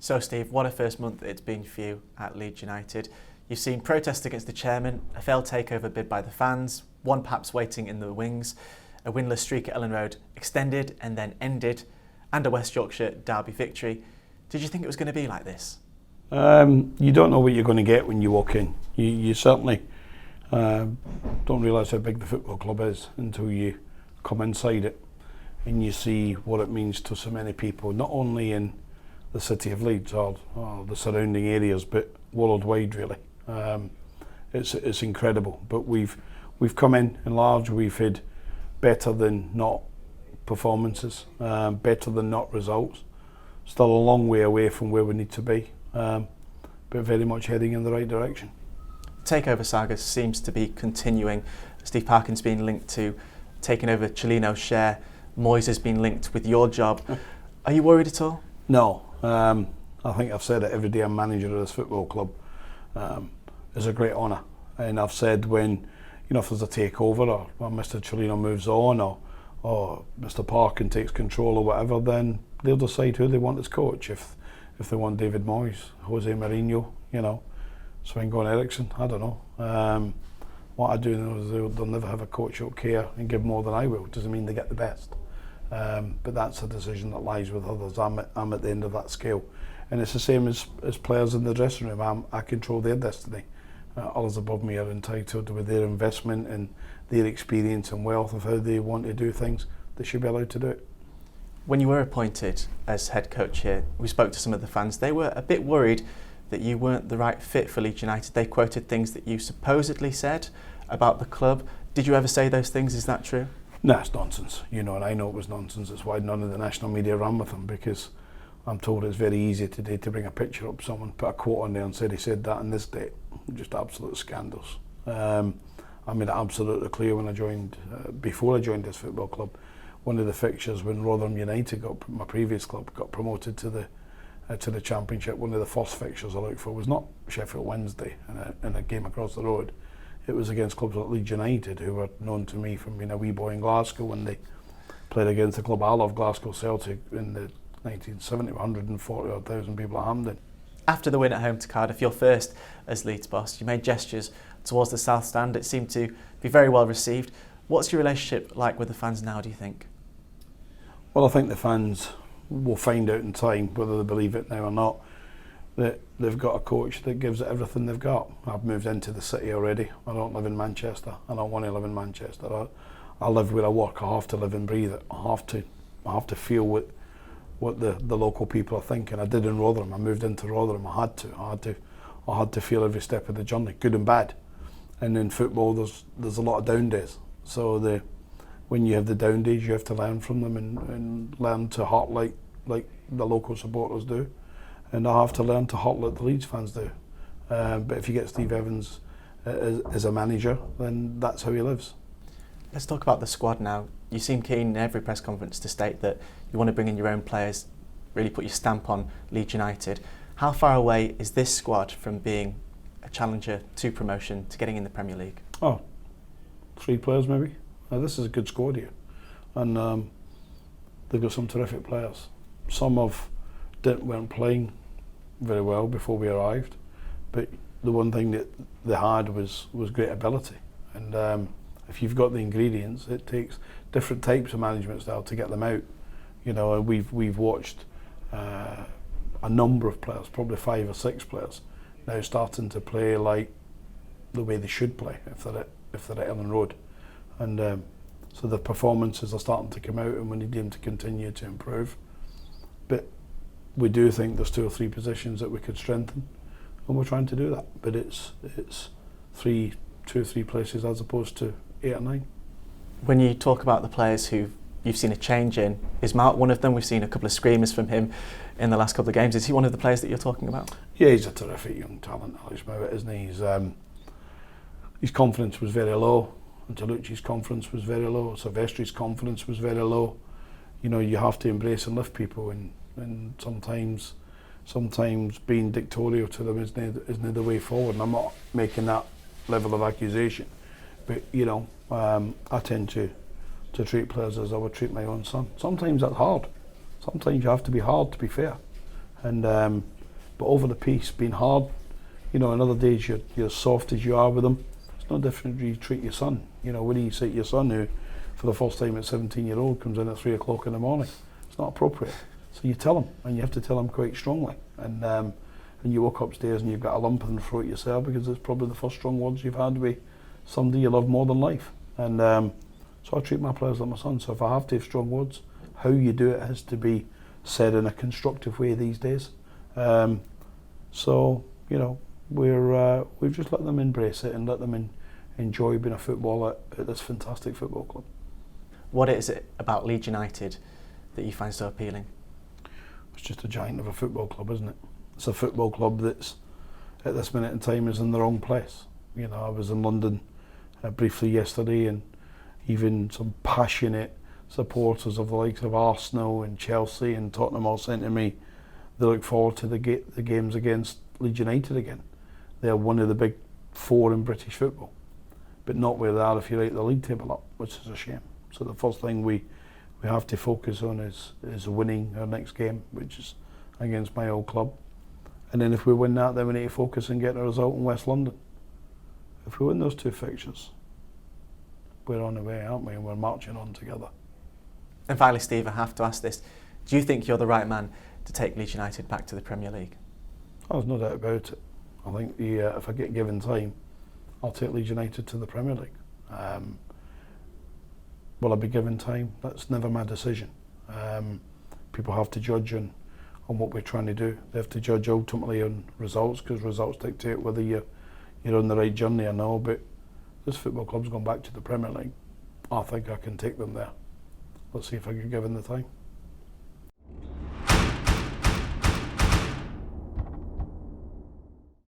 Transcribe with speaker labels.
Speaker 1: So Steve, what a first month it's been for you at Leeds United. You've seen protests against the chairman, a failed takeover bid by the fans, one perhaps waiting in the wings, a winless streak at Ellen Road extended and then ended, and a West Yorkshire derby victory. Did you think it was going to be like this?
Speaker 2: You don't know what you're going to get when you walk in. You certainly don't realise how big the football club is until you come inside it and you see what it means to so many people, not only in the city of Leeds or the surrounding areas, but worldwide really. It's incredible, but we've come in large. We've had better than not performances, better than not results. Still a long way away from where we need to be, but very much heading in the right direction.
Speaker 1: Takeover saga seems to be continuing. Steve Parkin's been linked to taking over Cellino's share. Moyes has been linked with your job. Are you worried at all?
Speaker 2: No. I think I've said it every day I'm manager of this football club. It's a great honour, and I've said when, if there's a takeover or when Mr. Cellino moves on or Mr. Parkin takes control or whatever, then they'll decide who they want as coach. If they want David Moyes, Jose Mourinho, Sven-Goran Eriksson, I don't know. What I do know is they'll never have a coach who'll care and give more than I will. Doesn't mean they get the best. But that's a decision that lies with others. I'm at the end of that scale. And it's the same as players in the dressing room. I control their destiny. Others above me are entitled with their investment and their experience and wealth of how they want to do things. They should be allowed to do it.
Speaker 1: When you were appointed as head coach here, we spoke to some of the fans. They were a bit worried that you weren't the right fit for Leeds United. They quoted things that you supposedly said about the club. Did you ever say those things? Is that true?
Speaker 2: No, it's nonsense, and I know it was nonsense. It's why none of the national media ran with them, because I'm told it's very easy today to bring a picture up, someone put a quote on there and said he said that on this date. Just absolute scandals. I made it absolutely clear when I joined, before I joined this football club, one of the fixtures when Rotherham United, my previous club, got promoted to the Championship, one of the first fixtures I looked for was not Sheffield Wednesday in a game across the road. It was against clubs like Leeds United, who were known to me from being a wee boy in Glasgow when they played against the club I love, Glasgow Celtic, in the 1970, 140,000 people at Hampden.
Speaker 1: After the win at home to Cardiff, your first as Leeds boss, you made gestures towards the South Stand. It seemed to be very well received. What's your relationship like with the fans now, do you think?
Speaker 2: Well, I think the fans will find out in time, whether they believe it now or not, that they've got a coach that gives it everything they've got. I've moved into the city already. I don't live in Manchester. I don't want to live in Manchester. I live where I work. I have to live and breathe it. I have to feel what the local people are thinking. I did in Rotherham. I moved into Rotherham. I had to feel every step of the journey, good and bad. And in football, there's a lot of down days. So when you have the down days, you have to learn from them and learn to heart like the local supporters do. And I have to learn to hurt like the Leeds fans do. But if you get Steve Evans as a manager, then that's how he lives.
Speaker 1: Let's talk about the squad now. You seem keen in every press conference to state that you want to bring in your own players, really put your stamp on Leeds United. How far away is this squad from being a challenger to promotion, to getting in the Premier League?
Speaker 2: 3 players maybe. This is a good squad here. And they've got some terrific players. Some weren't playing very well before we arrived, but the one thing that they had was great ability. And if you've got the ingredients, it takes different types of management style to get them out. And we've watched a number of players, probably 5 or 6 players, now starting to play like the way they should play if they're at Ellen Road. And so the performances are starting to come out, and we need them to continue to improve. But we do think there's 2 or 3 positions that we could strengthen, and we're trying to do that. But it's 2 or 3 places as opposed to 8 or 9.
Speaker 1: When you talk about the players who you've seen a change in, is Mark one of them? We've seen a couple of screamers from him in the last couple of games. Is he one of the players that you're talking about?
Speaker 2: Yeah, he's a terrific young talent, Alex Mowat, isn't he? His confidence was very low. Angelucci's confidence was very low. Silvestri's confidence was very low. You have to embrace and lift people, and sometimes being dictatorial to them isn't the way forward. And I'm not making that level of accusation, but I tend to treat players as I would treat my own son. Sometimes that's hard. Sometimes you have to be hard to be fair. And but over the piece, being hard, you know, on other days you're soft as you are with them. It's no different when you treat your son. You know, when you say to your son who, for the first time at 17-year-old, comes in at 3 o'clock in the morning, it's not appropriate. So you tell him, and you have to tell him quite strongly. And you walk upstairs and you've got a lump in the throat yourself because it's probably the first strong words you've had with somebody you love more than life. And so I treat my players like my son. So if I have to have strong words, how you do it has to be said in a constructive way these days. So you know, we've just let them embrace it and let them enjoy being a footballer at this fantastic football club.
Speaker 1: What is it about Leeds United that you find so appealing?
Speaker 2: It's just a giant of a football club, isn't it? It's a football club that's at this minute in time is in the wrong place. You know, I was in London briefly yesterday, and even some passionate supporters of the likes of Arsenal and Chelsea and Tottenham all saying to me they look forward to the games against Leeds United again. They're one of the big four in British football, but not where they are if you rate the league table up, which is a shame. So the first thing we have to focus on is winning our next game, which is against my old club. And then if we win that, then we need to focus and get a result in West London. If we win those two fixtures, we're on the way, aren't we? And we're marching on together.
Speaker 1: And finally, Steve, I have to ask this. Do you think you're the right man to take Leeds United back to the Premier League?
Speaker 2: Oh, there's no doubt about it. I think if I get given time, I'll take Leeds United to the Premier League. Will I be given time? That's never my decision. People have to judge on what we're trying to do. They have to judge ultimately on results, because results dictate whether you're on the right journey or no. But this football club's gone back to the Premier League. I think I can take them there. Let's see if I can give them the time.